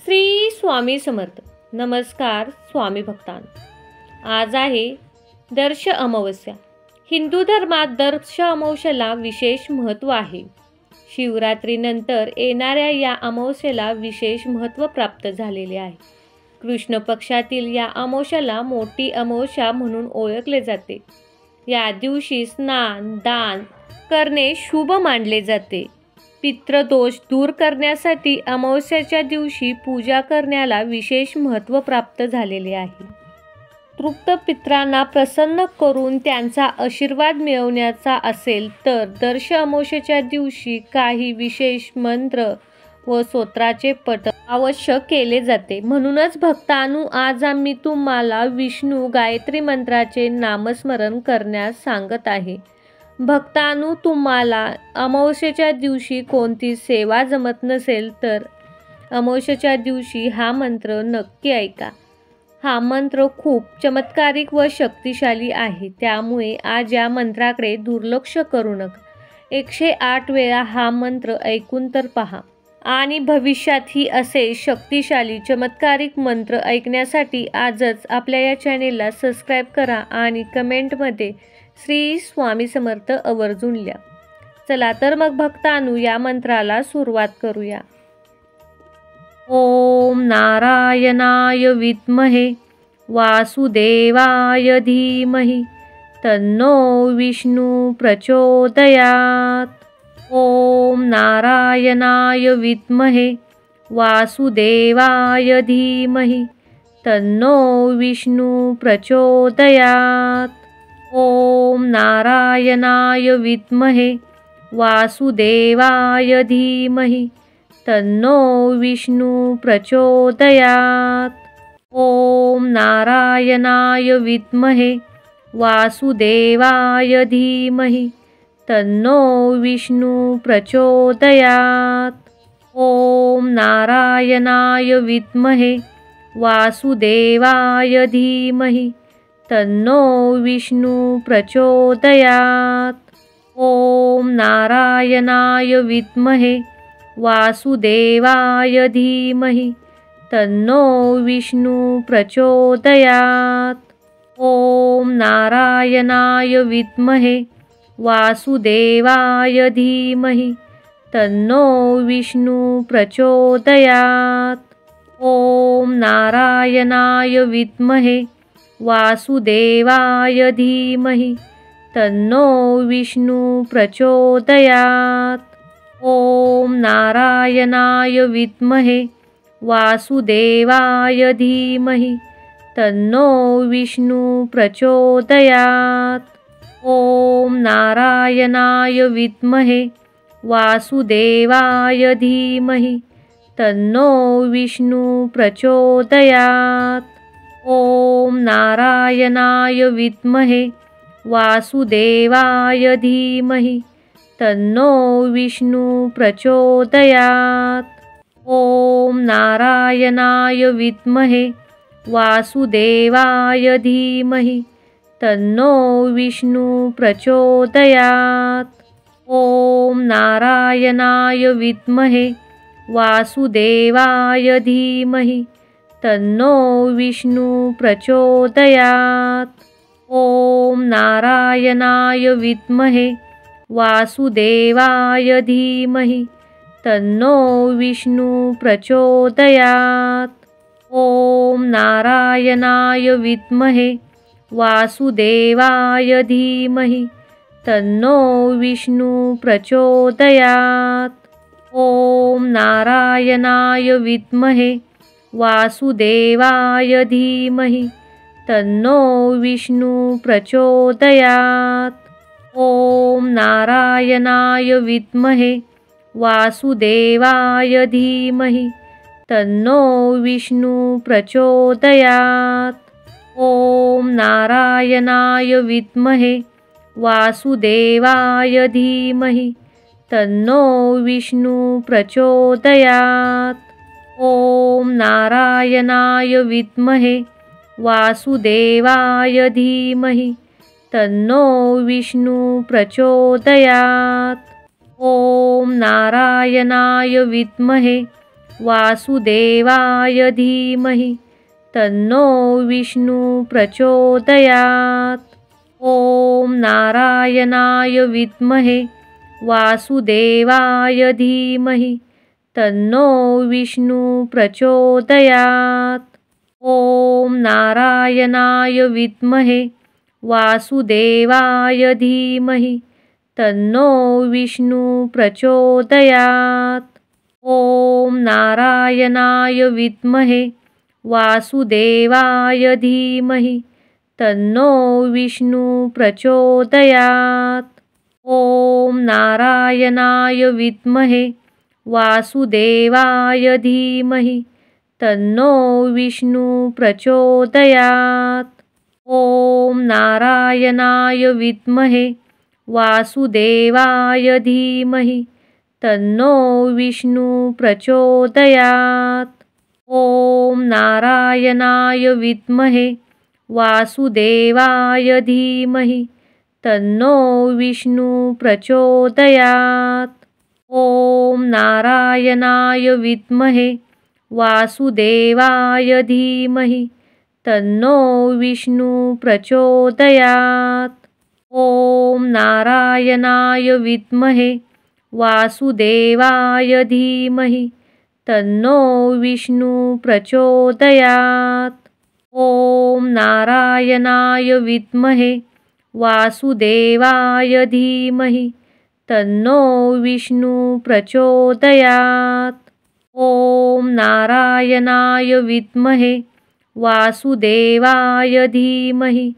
श्री स्वामी समर्थ. नमस्कार स्वामी भक्तांनो. आज आहे दर्श अमावस्या. हिंदू धर्मात दर्श अमावस्येला विशेष महत्त्व आहे. शिवरात्रीनंतर येणाऱ्या या अमावस्येला विशेष महत्त्व प्राप्त झालेले आहे. कृष्ण पक्षातील या अमावस्येला मोठी अमावस्या म्हणून ओळखले जाते. या दिवशी स्नान दान करणे शुभ मानले जाते. पितृदोष दूर करण्यासाठी अमावस्येच्या दिवशी पूजा करण्याला विशेष महत्त्व प्राप्त झालेले आहे. तृप्त पितरांना प्रसन्न करून त्यांचा आशीर्वाद मिळवण्याचा असेल तर दर्श अमावस्येच्या दिवशी काही विशेष मंत्र व स्तोत्राचे पठण अवश्य केले जाते. म्हणूनच भक्तांनो, आज आम्ही तुम्हाला विष्णू गायत्री मंत्राचे नामस्मरण करण्यास सांगत आहे. भक्तांनो, तुम्हाला अमावस्येच्या दिवशी कोणती सेवा जमत नसेल तर अमावस्येच्या दिवशी हा मंत्र नक्की ऐका. हा मंत्र खूप चमत्कारिक व शक्तिशाली आहे. त्यामुळे आज या मंत्राकडे दुर्लक्ष करू नका. 108 वेळा हा मंत्र ऐकून तर पहा. आणि भविष्यातही असे शक्तिशाली चमत्कारिक मंत्र ऐकण्यासाठी आजच आपल्या या चॅनेलला सबस्क्राईब करा आणि कमेंटमध्ये श्री स्वामी समर्थ आवर्जून लिहा. चला तर मग भक्तांनो, या मंत्राला सुरुवात करूया. ओम नारायणाय विद्महे वासुदेवाय धीमहि तन्नो विष्णु प्रचोदयात्. ओम नारायणाय विद्महे वासुदेवाय धीमहि तन्नो विष्णु प्रचोदयात्. ओम नारायणाय विद्महे वासुदेवाय धीमहि तन्नो विष्णु प्रचोदयात्. ओम नारायणाय विद्महे वासुदेवाय धीमहि तन्नो विष्णु प्रचोदयात्. ओम नारायणाय विद्महे वासुदेवाय धीमहि तन्नो विष्णु प्रचोदयात्. ओम नारायणाय विद्महे वासुदेवाय धीमहि तन्नो विष्णु प्रचोदयात्. ओम नारायणाय विद्महे वासुदेवाय धीमहि तन्नो विष्णु प्रचोदयात्. ओम नारायणाय विद्महे वासुदेवाय धीमहि तन्नो विष्णु प्रचोदयात्. ओम नारायणाय विद्महे वासुदेवाय धीमहि तन्नो विष्णु प्रचोदयात्. ओम नारायणाय विद्महे वासुदेवाय धीमहि तन्नो विष्णु प्रचोदयात्. ओम नारायणाय विद्महे वासुदेवाय धीमहि तन्नो विष्णु प्रचोदयात्. ओम नारायणाय विद्महे वासुदेवाय धीमहि तन्नो विष्णु प्रचोदयात्. ओम नारायणाय विद्महे वासुदेवाय धीमहि तन्नो विष्णु प्रचोदयात्. ओम नारायणाय विद्महे वासुदेवाय धीमहि तन्नो विष्णु प्रचोदयात्. ओम नारायणाय विद्महे वासुदेवाय धीमहि तन्नो विष्णु प्रचोदयात्. ओम नारायणाय विद्महे वासुदेवाय धीमहि तन्नो विष्णु प्रचोदयात्. ओम नारायणाय विद्महे वासुदेवाय धीमहि तन्नो विष्णु प्रचोदयात्. ओम नारायणाय विद्महे वासुदेवाय धीमहि तन्नो विष्णु प्रचोदयात्. ओम नारायणाय विद्महे वासुदेवाय धीमहि तन्नो विष्णु प्रचोदयात्. ओम नारायणाय विद्महे वासुदेवाय धीमहि तन्नो विष्णु प्रचोदयात्। ॐ नारायणाय विद्महे वासुदेवाय धीमहि तन्नो विष्णु प्रचोदयात्। ॐ नारायणाय विद्महे वासुदेवाय धीमहि तन्नो विष्णु प्रचोदयात्। ॐ नारायणाय विद्महे वासुदेवाय धीमहि तन्नो विष्णु प्रचोदयात्। ॐ नारायणाय विद्महे वासुदेवाय धीमहि तन्नो विष्णु प्रचोदयात्। ॐ नारायणाय विद्महे वासुदेवाय धीमहि तन्नो विष्णु प्रचोदयात्। ॐ नारायणाय विद्महे वासुदेवाय धीमहि तन्नो विष्णु प्रचोदयात्। ॐ नारायणाय विद्महे वासुदेवाय धीमहि तन्नो विष्णु प्रचोदयात्। ॐ नारायणाय विद्महे वासुदेवाय धीमहि तन्नो विष्णु प्रचोदयात्। ॐ नारायणाय विद्महे वासुदेवाय धीमहि तन्नो विष्णु प्रचोदयात्। ॐ नारायणाय विद्महे वासुदेवाय धीमहि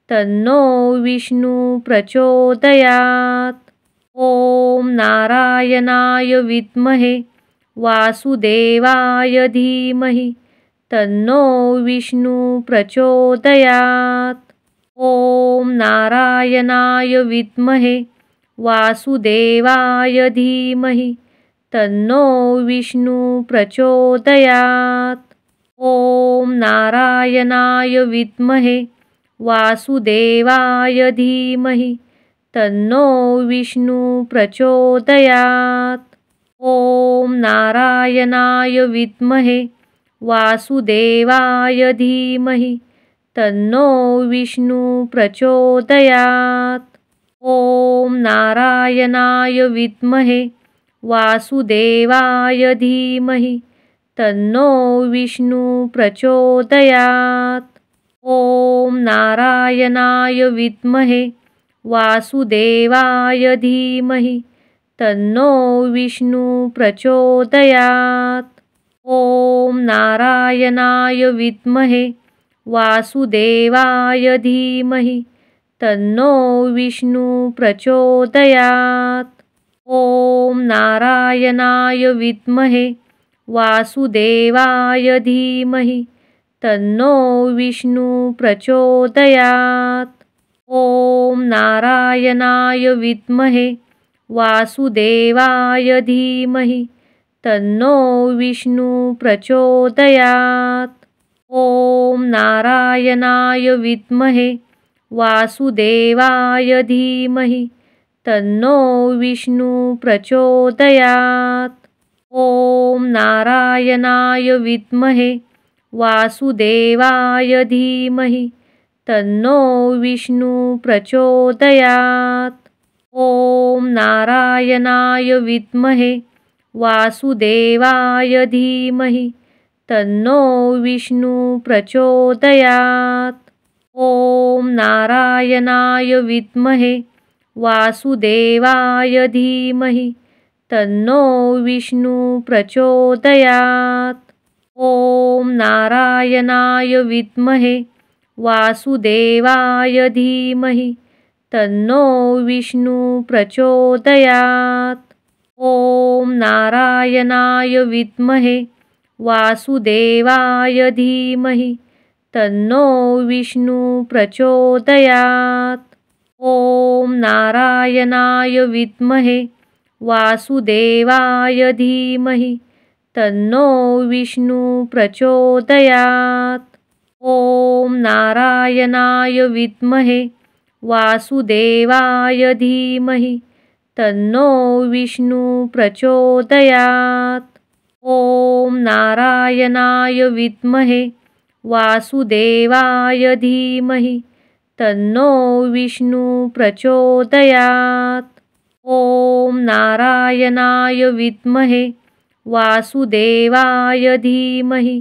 तन्नो विष्णु प्रचोदयात्। ॐ नारायणाय विद्महे वासुदेवाय धीमहि तन्नो विष्णु प्रचोदयात्। ॐ नारायणाय विद्महे वासुदेवाय धीमहि तन्नो विष्णु प्रचोदयात्। ॐ नारायणाय विद्महे वासुदेवाय धीमहि तन्नो विष्णु प्रचोदयात्। ॐ नारायणाय विद्महे वासुदेवाय धीमहि तन्नो विष्णु प्रचोदयात्। ॐ नारायणाय विद्महे वासुदेवाय धीमहि तन्नो विष्णु प्रचोदयात्। ॐ नारायणाय विद्महे वासुदेवाय धीमहि तन्नो विष्णु प्रचोदयात्। ॐ नारायणाय विद्महे वासुदेवाय धीमहि तन्नो विष्णु प्रचोदयात्। ॐ नारायणाय विद्महे वासुदेवाय धीमहि तन्नो विष्णु प्रचोदयात्। ॐ नारायणाय विद्महे वासुदेवाय धीमहि तन्नो विष्णु प्रचोदयात्। ॐ नारायणाय विद्महे वासुदेवाय धीमहि तन्नो विष्णु प्रचोदयात्। ॐ नारायणाय विद्महे वासुदेवाय धीमहि तन्नो विष्णु प्रचोदयात्। ॐ नारायणाय विद्महे वासुदेवाय धीमहि तन्नो विष्णु प्रचोदयात्। ॐ नारायणाय विद्महे वासुदेवाय धीमहि तन्नो विष्णु प्रचोदयात्। ॐ नारायणाय विद्महे वासुदेवाय धीमहि तन्नो विष्णु प्रचोदयात्। ॐ नारायणाय विद्महे वासुदेवाय धीमहि तन्नो विष्णु प्रचोदयात्। ॐ नारायणाय विद्महे वासुदेवाय धीमहि तन्नो विष्णु प्रचोदयात्। ॐ नारायणाय विद्महे वासुदेवाय धीमहि तन्नो विष्णु प्रचोदयात्। ओम नारायणाय विद्महे वासुदेवाय धीमहि तन्नो विष्णु प्रचोदयात्। ओम नारायणाय विद्महे वासुदेवाय धीमहि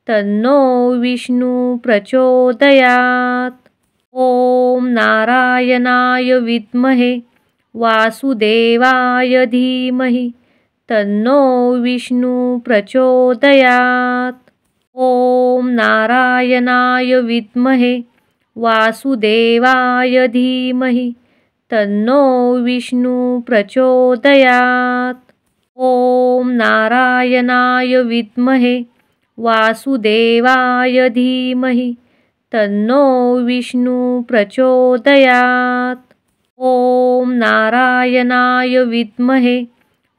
तन्नो विष्णु प्रचोदयात्। ओम नारायणाय विद्महे वासुदेवाय धीमहि तन्नो विष्णु प्रचोदयात्। ओम नारायणाय विद्महे वासुदेवाय धीमहि तन्नो विष्णु प्रचोदयात्। ओम नारायणाय विद्महे वासुदेवाय धीमहि तन्नो विष्णु प्रचोदयात्। ओम नारायणाय विद्महे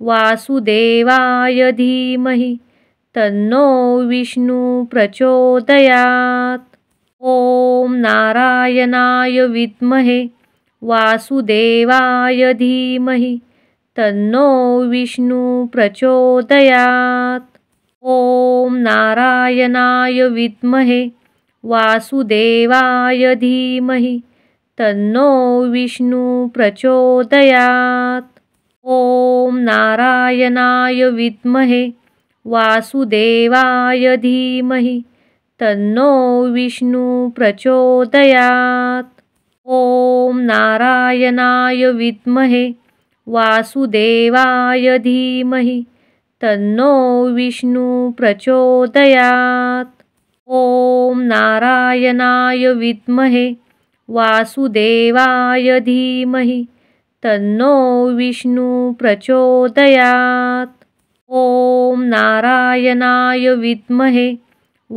वासुदेवाय धीमहि तन्नो विष्णु प्रचोदयात्। ओम नारायणाय विद्महे वासुदेवाय धीमहि तन्नो विष्णु प्रचोदयात्। ओम नारायणाय विद्महे वासुदेवाय धीमहि तन्नो विष्णु प्रचोदयात्। ओम नारायणाय विद्महे वासुदेवाय धीमहि तन्नो विष्णु प्रचोदयात्। ओम नारायणाय विद्महे वासुदेवाय धीमहि तन्नो विष्णु प्रचोदयात्। ओम नारायणाय विद्महे वासुदेवाय धीमहि तन्नो विष्णु प्रचोदयात्। ओम नारायणाय विद्महे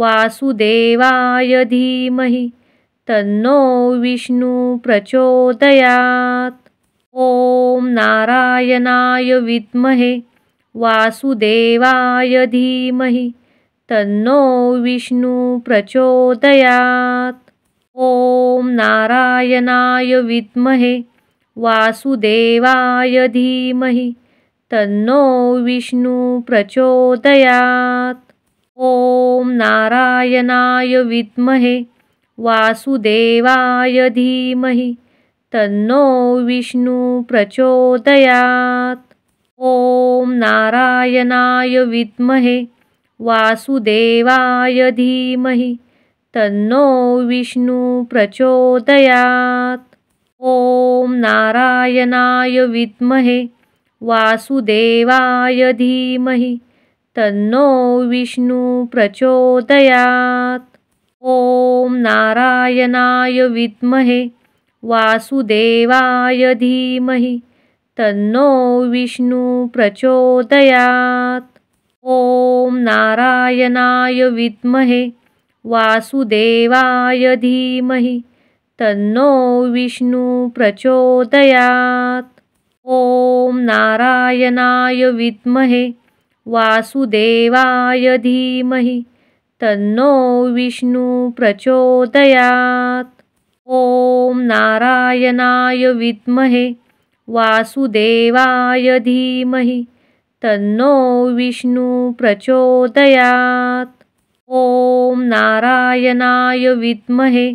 वासुदेवाय धीमहि तन्नो विष्णु प्रचोदयात्। ओम नारायणाय विद्महे वासुदेवाय धीमहि तन्नो विष्णु प्रचोदयात्। ओम नारायणाय विद्महे वासुदेवाय धीमहि तन्नो विष्णु प्रचोदयात्। ओम नारायणाय विद्महे वासुदेवाय धीमहि तन्नो विष्णु प्रचोदयात्। ओम नारायणाय विद्महे वासुदेवाय धीमहि तन्नो विष्णु प्रचोदयात्। ओम नारायणाय विद्महे वासुदेवाय धीमहि तन्नो विष्णु प्रचोदयात्। ओम नारायणाय विद्महे वासुदेवाय धीमहि तन्नो विष्णु प्रचोदयात्। ओम नारायणाय विद्महे वासुदेवाय धीमहि तन्नो विष्णु प्रचोदयात्। ओम नारायणाय विद्महे वासुदेवाय धीमहि तन्नो विष्णु प्रचोदयात्। ओम नारायणाय विद्महे वासुदेवाय धीमहि तन्नो विष्णु प्रचोदयात्। ओम नारायणाय विद्महे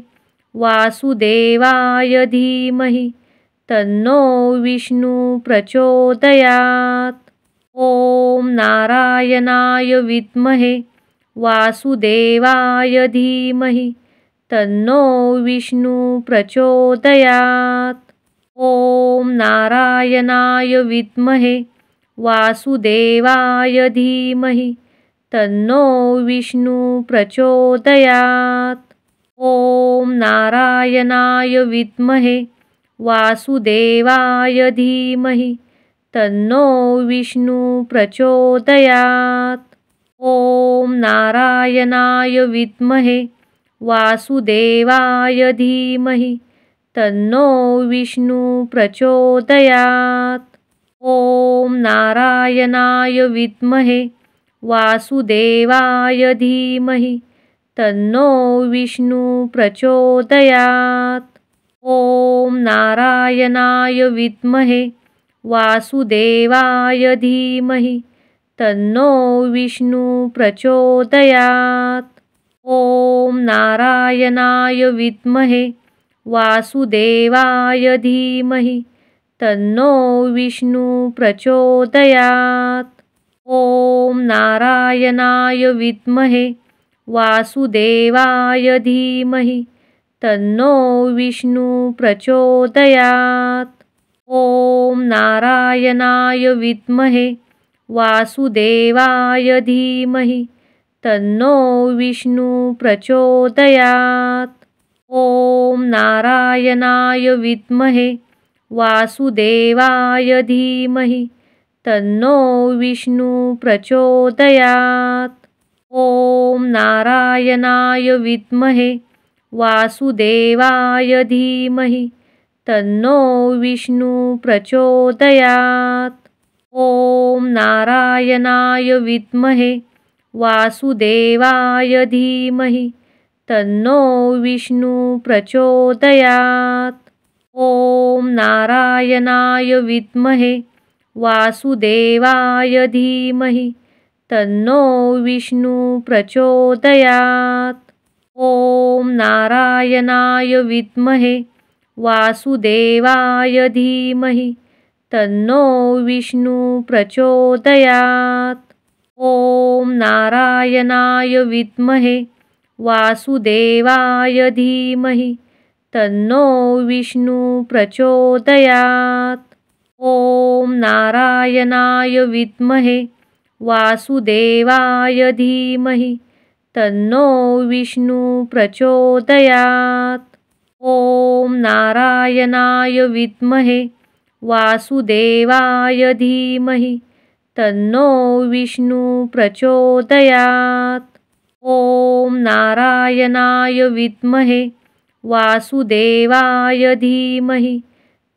वासुदेवाय धीमहि तन्नो विष्णु प्रचोदयात्। ओम नारायणाय विद्महे वासुदेवाय धीमहि तन्नो विष्णु प्रचोदयात्। ओम नारायणाय विद्महे वासुदेवाय धीमहि तन्नो विष्णु प्रचोदयात्। ओम नारायणाय विद्महे वासुदेवाय धीमहि तन्नो विष्णु प्रचोदयात्। ओम नारायणाय विद्महे वासुदेवाय धीमहि तन्नो विष्णु प्रचोदयात्। ओम नारायणाय विद्महे वासुदेवाय धीमहि तन्नो विष्णु प्रचोदयात्। ओम नारायणाय विद्महे वासुदेवाय धीमहि तन्नो विष्णु प्रचोदयात्। ॐ नारायणाय विद्महे वासुदेवाय धीमहि तन्नो विष्णु प्रचोदयात्। ॐ नारायणाय विद्महे वासुदेवाय धीमहि तन्नो विष्णु प्रचोदयात्। ॐ नारायणाय विद्महे वासुदेवाय धीमहि तन्नो विष्णु प्रचोदयात्। ॐ नारायणाय विद्महे वासुदेवाय धीमहि तन्नो विष्णु प्रचोदयात्। ॐ नारायणाय विद्महे वासुदेवाय धीमहि तन्नो विष्णु प्रचोदयात्। ॐ नारायणाय विद्महे वासुदेवाय धीमहि तन्नो विष्णु प्रचोदयात्। ॐ नारायणाय विद्महे वासुदेवाय धीमहि तन्नो विष्णु प्रचोदयात्। ॐ नारायणाय विद्महे वासुदेवाय धीमहि तन्नो विष्णु प्रचोदयात्। ॐ नारायणाय विद्महे वासुदेवाय धीमहि तन्नो विष्णु प्रचोदयात्। ॐ नारायणाय विद्महे वासुदेवाय धीमहि तन्नो विष्णु प्रचोदयात्। ॐ नारायणाय विद्महे वासुदेवाय धीमहि तन्नो विष्णु प्रचोदयात्। ॐ नारायणाय विद्महे वासुदेवाय धीमहि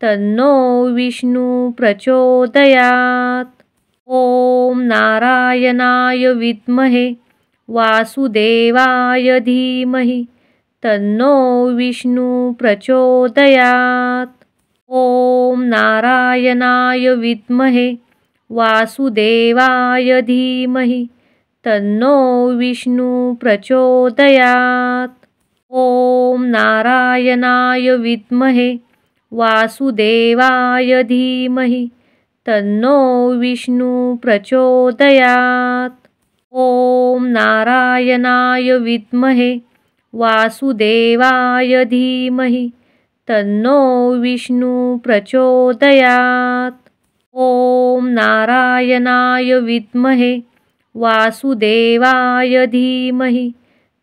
तन्नो विष्णु प्रचोदयात्। ॐ नारायणाय विद्महे वासुदेवाय धीमहि तन्नो विष्णु प्रचोदयात्। ॐ नारायणाय विद्महे वासुदेवाय धीमहि तन्नो विष्णु प्रचोदयात्। ॐ नारायणाय विद्महे वासुदेवाय धीमहि तन्नो विष्णु प्रचोदयात्। ॐ नारायणाय विद्महे वासुदेवाय धीमहि तन्नो विष्णु प्रचोदयात्। ॐ नारायणाय विद्महे वासुदेवाय धीमहि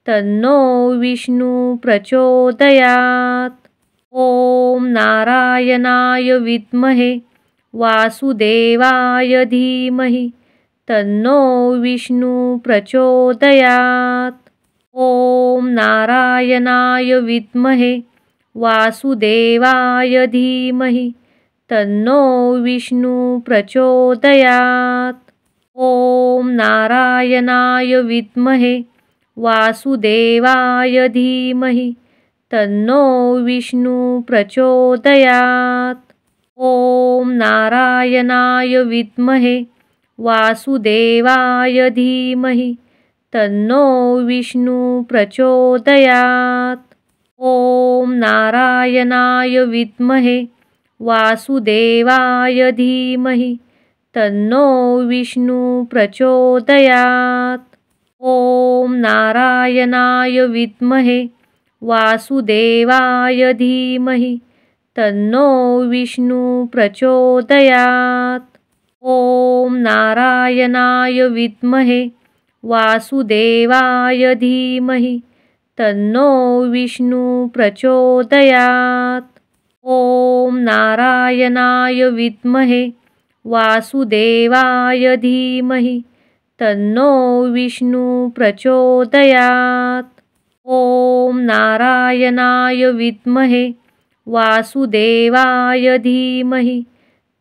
तन्नो विष्णु प्रचोदयात्। ॐ नारायणाय विद्महे वासुदेवाय धीमहि तन्नो विष्णु प्रचोदयात्। ॐ नारायणाय विद्महे वासुदेवाय धीमहि तन्नो विष्णु प्रचोदयात्। ॐ नारायणाय विद्महे वासुदेवाय धीमहि तन्नो विष्णु प्रचोदयात्। ॐ नारायणाय विद्महे वासुदेवाय धीमहि तन्नो विष्णु प्रचोदयात्। ॐ नारायणाय विद्महे वासुदेवाय धीमहि तन्नो विष्णु प्रचोदयात्। ॐ नारायणाय विद्महे वासुदेवाय धीमहि तन्नो विष्णु प्रचोदयात्। ॐ नारायणाय विद्महे वासुदेवाय धीमहि तन्नो विष्णु प्रचोदयात्। ॐ नारायणाय विद्महे वासुदेवाय धीमहि तन्नो विष्णु प्रचोदयात्। ॐ नारायणाय विद्महे वासुदेवाय धीमहि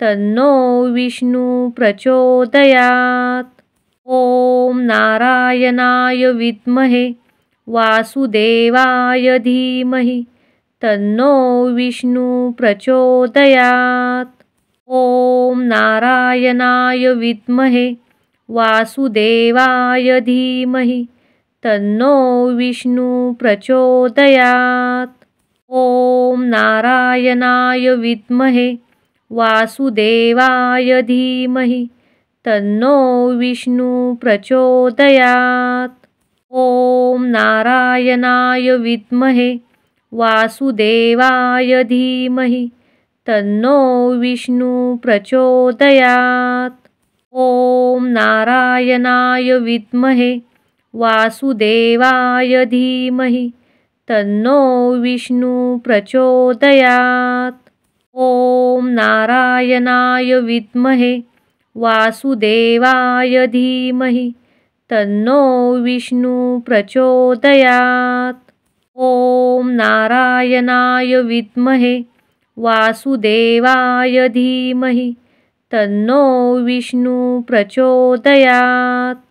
तन्नो विष्णु प्रचोदयात्। ॐ नारायणाय विद्महे वासुदेवाय धीमहि तन्नो विष्णु प्रचोदयात्। ॐ नारायणाय विद्महे वासुदेवाय धीमहि तन्नो विष्णु प्रचोदयात्। ॐ नारायणाय विद्महे वासुदेवाय धीमहि तन्नो विष्णु प्रचोदयात्। ॐ नारायणाय विद्महे वासुदेवाय धीमहि तन्नो विष्णु प्रचोदयात्। ॐ नारायणाय विद्महे वासुदेवाय धीमहि तन्नो विष्णु प्रचोदयात्। ॐ नारायणाय विद्महे वासुदेवाय धीमहि तन्नो विष्णु प्रचोदयात्। ॐ नारायणाय विद्महे वासुदेवाय धीमहि तन्नो विष्णु प्रचोदयात्।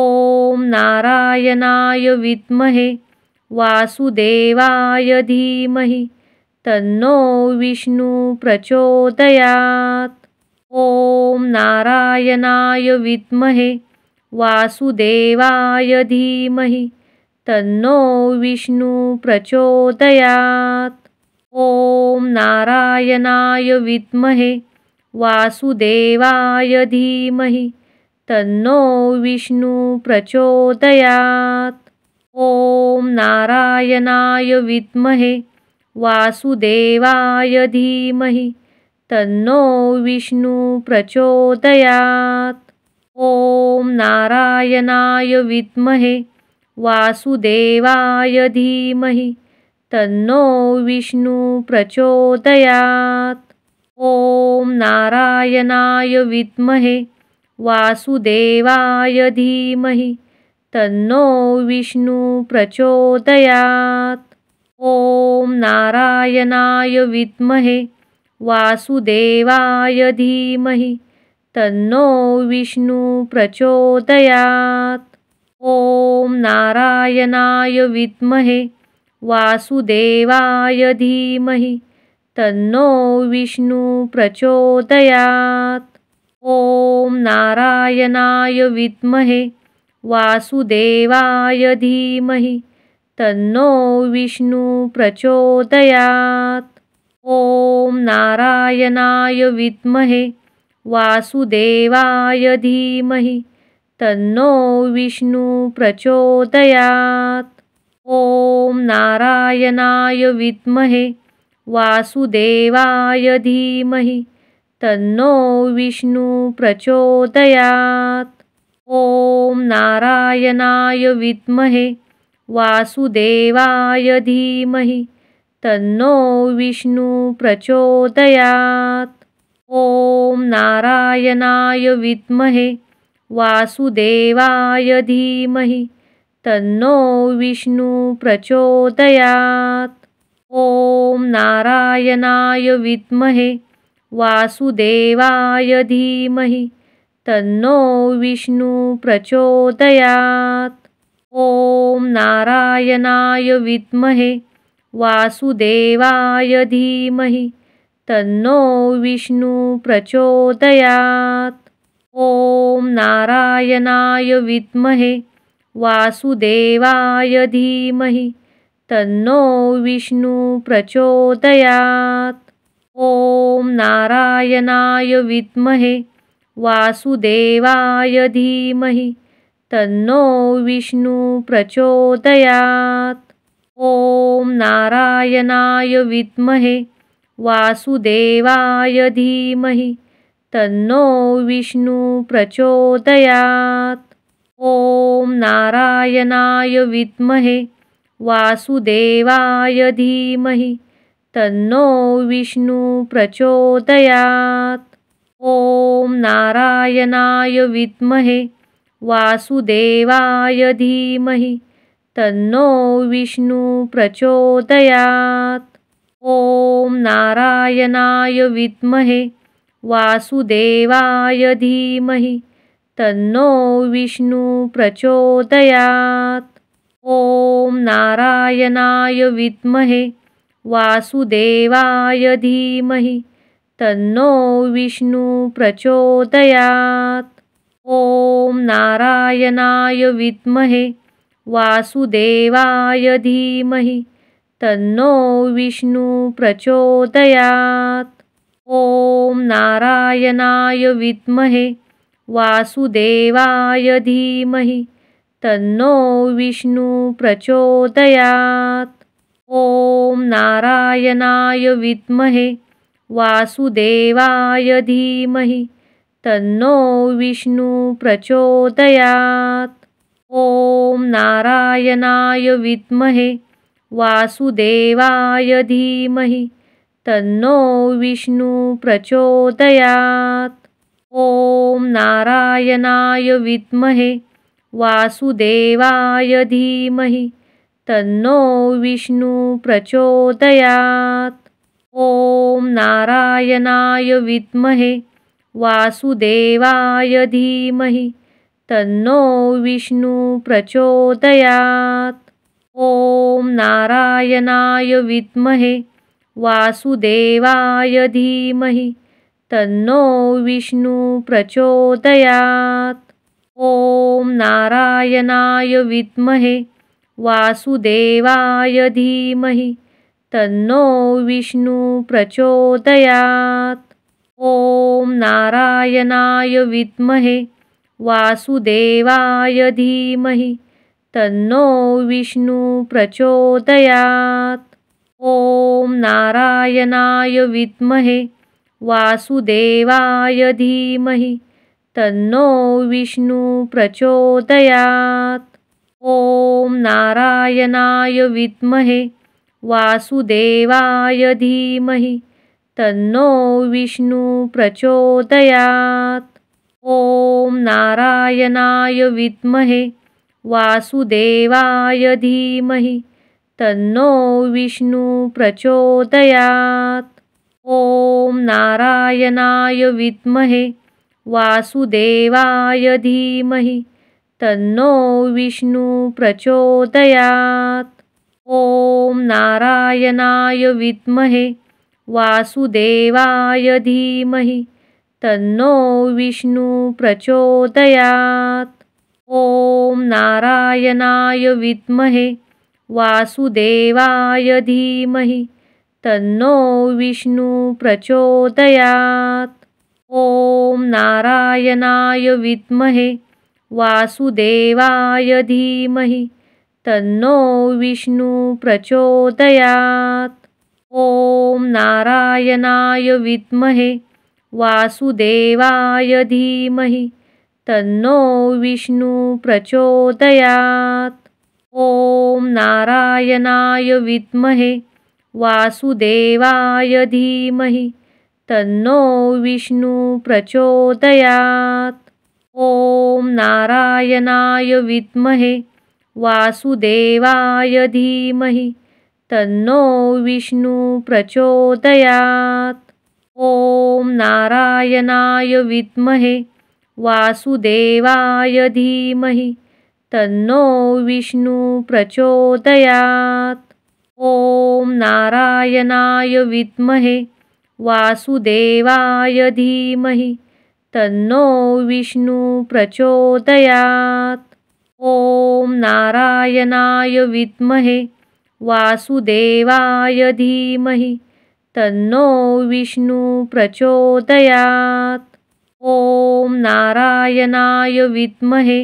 ॐ नारायणाय विद्महे वासुदेवाय धीमहि तन्नो विष्णु प्रचोदयात्। ॐ नारायणाय विद्महे वासुदेवाय धीमहि तन्नो विष्णु प्रचोदयात्। ॐ नारायणाय विद्महे वासुदेवाय धीमहि तन्नो विष्णु प्रचोदयात्। ॐ नारायणाय विद्महे वासुदेवाय धीमहि तन्नो विष्णु प्रचोदयात्। ॐ नारायणाय विद्महे वासुदेवाय धीमहि तन्नो विष्णु प्रचोदयात्। ॐ नारायणाय विद्महे वासुदेवाय धीमहि तन्नो विष्णु प्रचोदयात्। ॐ नारायणाय विद्महे वासुदेवाय धीमहि तन्नो विष्णु प्रचोदयात्। ॐ नारायणाय विद्महे वासुदेवाय धीमहि तन्नो विष्णु प्रचोदयात्। ॐ नारायणाय विद्महे वासुदेवाय धीमहि तन्नो विष्णु प्रचोदयात्। ॐ नारायणाय विद्महे वासुदेवाय धीमहि तन्नो विष्णु प्रचोदयात्। ॐ नारायणाय विद्महे वासुदेवाय धीमहि तन्नो विष्णु प्रचोदयात्। ॐ नारायणाय विद्महे वासुदेवाय धीमहि तन्नो विष्णु प्रचोदयात्। ॐ नारायणाय विद्महे वासुदेवाय धीमहि तन्नो विष्णु प्रचोदयात्। ॐ नारायणाय विद्महे वासुदेवाय धीमहि तन्नो विष्णु प्रचोदयात्। ॐ नारायणाय विद्महे वासुदेवाय धीमहि तन्नो विष्णु प्रचोदयात्। ॐ नारायणाय विद्महे वासुदेवाय धीमहि तन्नो विष्णु प्रचोदयात्। ॐ नारायणाय विद्महे वासुदेवाय धीमहि तन्नो विष्णु प्रचोदयात्। ॐ नारायणाय विद्महे वासुदेवाय धीमहि तन्नो विष्णु प्रचोदयात्। ॐ नारायणाय विद्महे वासुदेवाय धीमहि तन्नो विष्णु प्रचोदयात्। ॐ नारायणाय विद्महे वासुदेवाय धीमहि तन्नो विष्णु प्रचोदयात्। ॐ नारायणाय विद्महे वासुदेवाय धीमहि तन्नो विष्णु प्रचोदयात्। ॐ नारायणाय विद्महे वासुदेवाय धीमहि तन्नो विष्णु प्रचोदयात्। ॐ नारायणाय विद्महे वासुदेवाय धीमहि तन्नो विष्णु प्रचोदयात्। ॐ नारायणाय विद्महे वासुदेवाय धीमहि तन्नो विष्णु प्रचोदयात्। ॐ नारायणाय विद्महे वासुदेवाय धीमहि तन्नो विष्णु प्रचोदयात्। ॐ नारायणाय विद्महे वासुदेवाय धीमहि तन्नो विष्णु प्रचोदयात्। ॐ नारायणाय विद्महे वासुदेवाय धीमहि तन्नो विष्णु प्रचोदयात्। ॐ नारायणाय विद्महे वासुदेवाय धीमहि तन्नो विष्णु प्रचोदयात्। ॐ नारायणाय विद्महे वासुदेवाय धीमहि तन्नो विष्णु प्रचोदयात्। ॐ नारायणाय विद्महे वासुदेवाय धीमहि तन्नो विष्णु प्रचोदयात्। ॐ नारायणाय विद्महे वासुदेवाय धीमहि तन्नो विष्णु प्रचोदयात्। ॐ नारायणाय विद्महे वासुदेवाय धीमहि तन्नो विष्णु प्रचोदयात्। ॐ नारायणाय विद्महे वासुदेवाय धीमहि तन्नो विष्णु प्रचोदयात्। ॐ नारायणाय विद्महे वासुदेवाय धीमहि तन्नो विष्णु प्रचोदयात्। ॐ नारायणाय विद्महे वासुदेवाय धीमहि तन्नो विष्णु प्रचोदयात्। ॐ नारायणाय विद्महे वासुदेवाय धीमहि तन्नो विष्णु प्रचोदयात्। ॐ नारायणाय विद्महे वासुदेवाय धीमहि तन्नो विष्णु प्रचोदयात्। ॐ नारायणाय विद्महे वासुदेवाय धीमहि तन्नो विष्णु प्रचोदयात्। ॐ नारायणाय विद्महे वासुदेवाय धीमहि तन्नो विष्णु प्रचोदयात्। ॐ नारायणाय विद्महे वासुदेवाय धीमहि तन्नो विष्णु प्रचोदयात्। ॐ नारायणाय विद्महे वासुदेवाय धीमहि तन्नो विष्णु प्रचोदयात्। ॐ नारायणाय विद्महे वासुदेवाय धीमहि तन्नो विष्णु प्रचोदयात्। ॐ नारायणाय विद्महे वासुदेवाय धीमहि तन्नो विष्णु प्रचोदयात्। ॐ नारायणाय विद्महे वासुदेवाय धीमहि तन्नो विष्णु प्रचोदयात्। ॐ नारायणाय विद्महे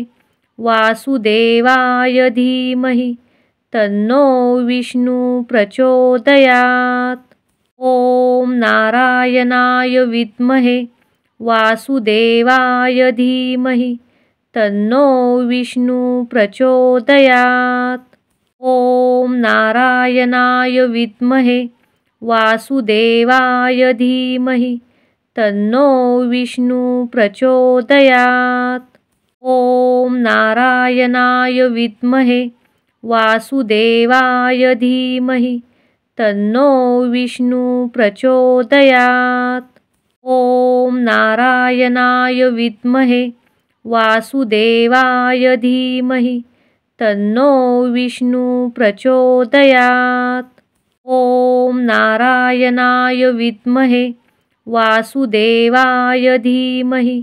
वासुदेवाय धीमहि तन्नो विष्णु प्रचोदयात्। ॐ नारायणाय विद्महे वासुदेवाय धीमहि तन्नो विष्णु प्रचोदयात्। ॐ नारायणाय विद्महे वासुदेवाय धीमहि तन्नो विष्णु प्रचोदयात्। ॐ नारायणाय विद्महे वासुदेवाय धीमहि तन्नो विष्णु प्रचोदयात्। ॐ नारायणाय विद्महे वासुदेवाय धीमहि तन्नो विष्णु प्रचोदयात्। ॐ नारायणाय विद्महे वासुदेवाय धीमहि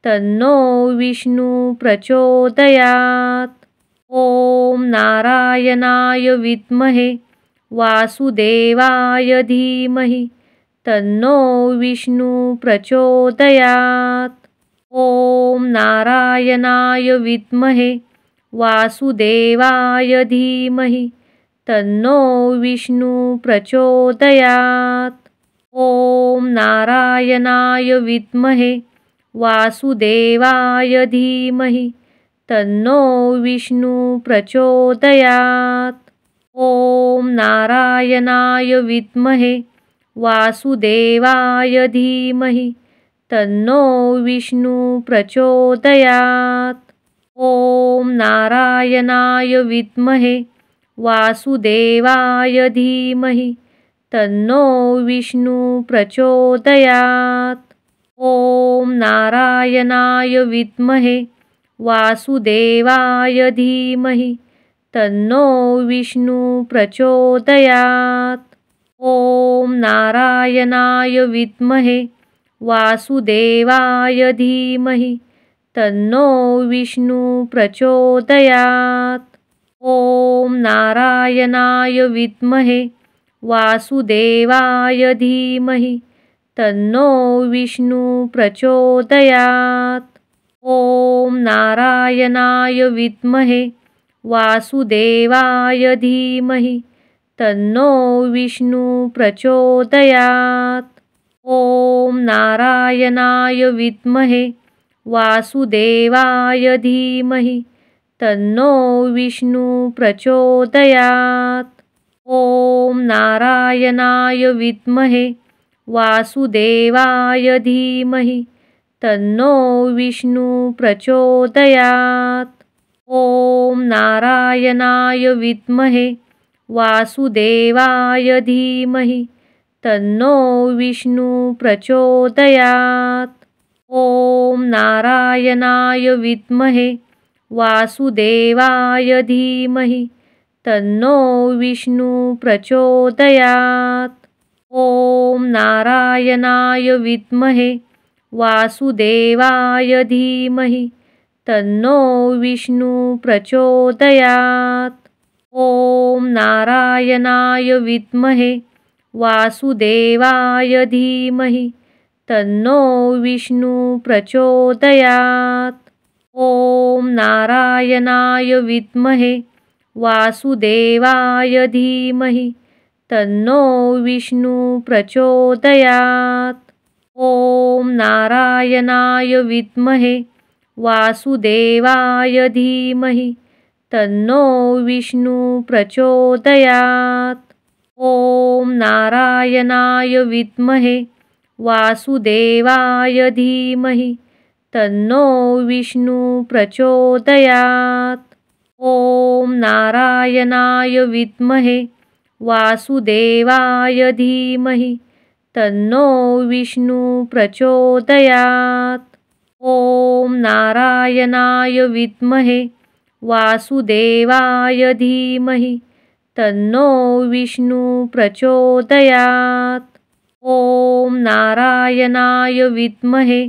तन्नो विष्णु प्रचोदयात्। ओम नारायणाय विद्महे वासुदेवाय धीमहि तन्नो विष्णु प्रचोदयात्। ओम नारायणाय विद्महे वासुदेवाय धीमहि तन्नो विष्णु प्रचोदयात्। ओम नारायणाय विद्महे वासुदेवाय धीमहि तन्नो विष्णु प्रचोदयात्। ओम नारायणाय विद्महे वासुदेवाय धीमहि तन्नो विष्णु प्रचोदयात्। ओम नारायणाय विद्महे वासुदेवाय धीमहि तन्नो विष्णु प्रचोदयात्। ओम नारायणाय विद्महे वासुदेवाय धीमहि तन्नो विष्णु प्रचोदयात्। ओम नारायणाय विद्महे वासुदेवाय धीमहि तन्नो विष्णु प्रचोदयात्। ओम नारायणाय विद्महे वासुदेवाय धीमहि तन्नो विष्णु प्रचोदयात्। ओम नारायणाय विद्महे वासुदेवाय धीमहि तन्नो विष्णु प्रचोदयात्। ओम नारायणाय विद्महे वासुदेवाय धीमहि तन्नो विष्णु प्रचोदयात्। ओम नारायणाय विद्महे वासुदेवाय धीमहि तन्नो विष्णु प्रचोदयात्। ओम नारायणाय विद्महे वासुदेवाय धीमहि तन्नो विष्णु प्रचोदयात्। ओम नारायणाय विद्महे वासुदेवाय धीमहि तन्नो विष्णु प्रचोदयात्। ओम नारायणाय विद्महे वासुदेवाय धीमहि तन्नो विष्णु प्रचोदयात्। ओम नारायणाय विद्महे वासुदेवाय धीमहि तन्नो विष्णु प्रचोदयात्। ओम नारायणाय विद्महे वासुदेवाय धीमहि तन्नो विष्णु प्रचोदयात्। ओम नारायणाय विद्महे वासुदेवाय धीमहि तन्नो विष्णु प्रचोदयात्। ओम नारायणाय विद्महे वासुदेवाय धीमहि तन्नो विष्णु प्रचोदयात्। ओम नारायणाय विद्महे वासुदेवाय धीमहि तन्नो विष्णु प्रचोदयात्। ओम नारायणाय विद्महे वासुदेवाय धीमहि तन्नो विष्णु प्रचोदयात्। ओम नारायणाय विद्महे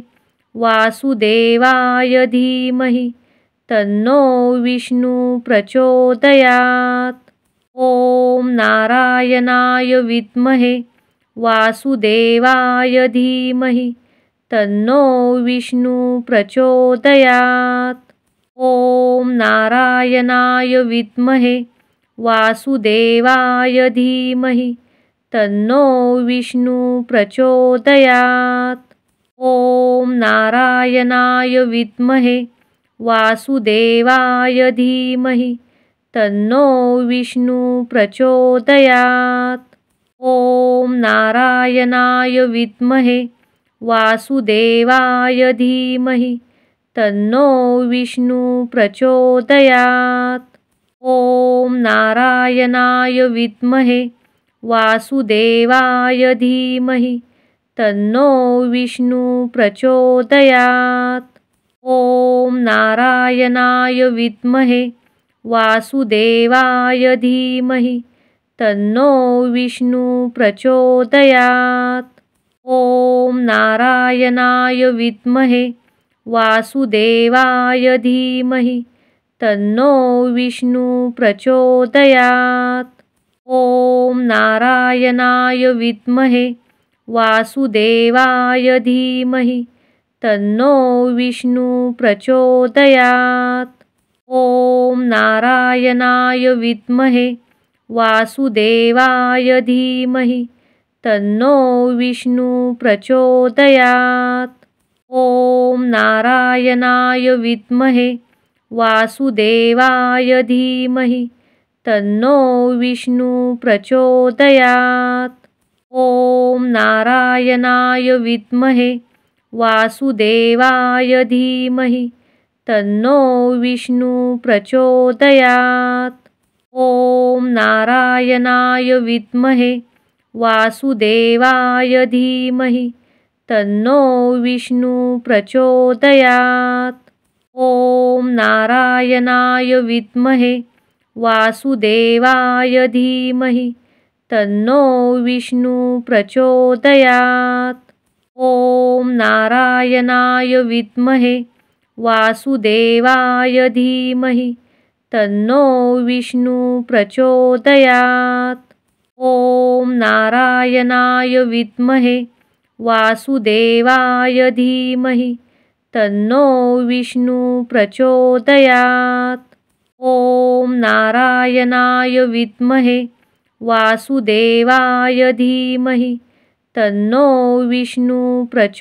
वासुदेवाय धीमहि तन्नो विष्णु प्रचोदयात्। ओम नारायणाय विद्महे वासुदेवाय धीमहि तन्नो विष्णु प्रचोदयात्। ओम नारायणाय विद्महे वासुदेवाय धीमहि तन्नो विष्णु प्रचोदयात्। ओम नारायणाय विद्महे वासुदेवाय धीमहि तन्नो विष्णु प्रचोदयात्। ओम नारायणाय विद्महे वासुदेवाय धीमहि तन्नो विष्णु प्रचोदयात्। ओम नारायणाय विद्महे वासुदेवाय धीमहि तन्नो विष्णु प्रचोदयात्। ओम नारायणाय विद्महे वासुदेवाय धीमहि तन्नो विष्णु प्रचोदयात्। ओम नारायणाय विद्महे वासुदेवाय धीमहि तन्नो विष्णु प्रचोदयात्। ॐ नारायणाय विद्महे वासुदेवाय धीमहि तन्नो विष्णु प्रचोदयात्। ॐ नारायणाय विद्महे वासुदेवाय धीमहि तन्नो विष्णु प्रचोदयात्। ॐ नारायणाय विद्महे वासुदेवाय धीमहि तन्नो विष्णु प्रचोदयात्। ॐ नारायणाय विद्महे वासुदेवाय धीमहि तन्नो विष्णु प्रचोदयात्। ॐ नारायणाय विद्महे वासुदेवाय धीमहि तन्नो विष्णु प्रचोदयात्। ॐ नारायणाय विद्महे वासुदेवाय धीमहि तन्नो विष्णु प्रचोदयात्। ॐ नारायणाय विद्महे वासुदेवाय धीमहि तन्नो विष्णु प्रचोदयात्। ॐ नारायणाय विद्महे वासुदेवाय धीमहि तन्नो विष्णु प्रचोदयात्। ॐ नारायणाय विद्महे वासुदेवाय धीमहि तन्नो विष्णु प्रचोदयात्।